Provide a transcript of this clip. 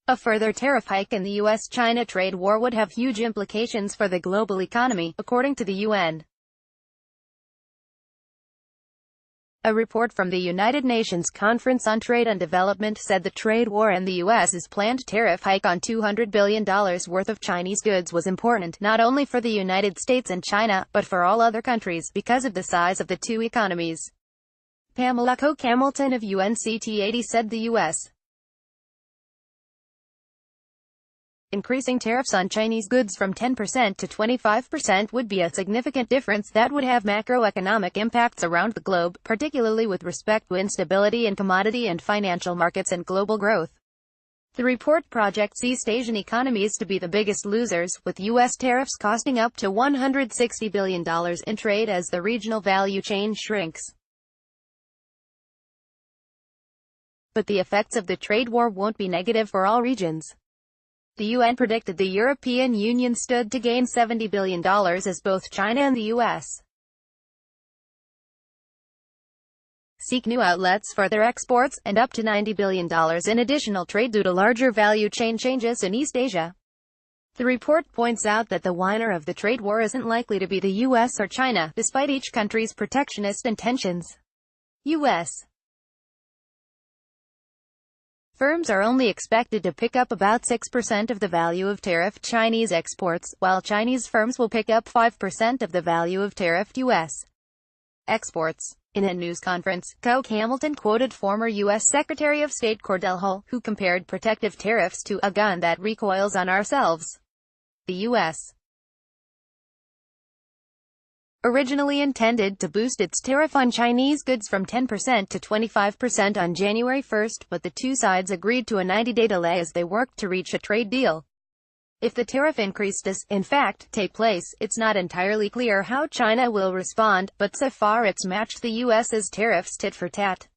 A further tariff hike in the U.S.-China trade war would have huge implications for the global economy, according to the UN. A report from the United Nations Conference on Trade and Development said the trade war and the U.S.'s planned tariff hike on $200 billion worth of Chinese goods was important, not only for the United States and China, but for all other countries, because of the size of the two economies. Pamela Coke-Hamilton of UNCTAD said the U.S. increasing tariffs on Chinese goods from 10% to 25% would be a significant difference that would have macroeconomic impacts around the globe, particularly with respect to instability in commodity and financial markets and global growth. The report projects East Asian economies to be the biggest losers, with U.S. tariffs costing up to $160 billion in trade as the regional value chain shrinks. But the effects of the trade war won't be negative for all regions. The UN predicted the European Union stood to gain $70 billion as both China and the US seek new outlets for their exports, and up to $90 billion in additional trade due to larger value chain changes in East Asia. The report points out that the winner of the trade war isn't likely to be the US or China, despite each country's protectionist intentions. U.S. firms are only expected to pick up about 6% of the value of tariffed Chinese exports, while Chinese firms will pick up 5% of the value of tariffed U.S. exports. In a news conference, Coke-Hamilton quoted former U.S. Secretary of State Cordell Hull, who compared protective tariffs to a gun that recoils on ourselves. The U.S. originally intended to boost its tariff on Chinese goods from 10% to 25% on January 1, but the two sides agreed to a 90-day delay as they worked to reach a trade deal. If the tariff increase does, in fact, take place, it's not entirely clear how China will respond, but so far it's matched the U.S.'s tariffs tit for tat.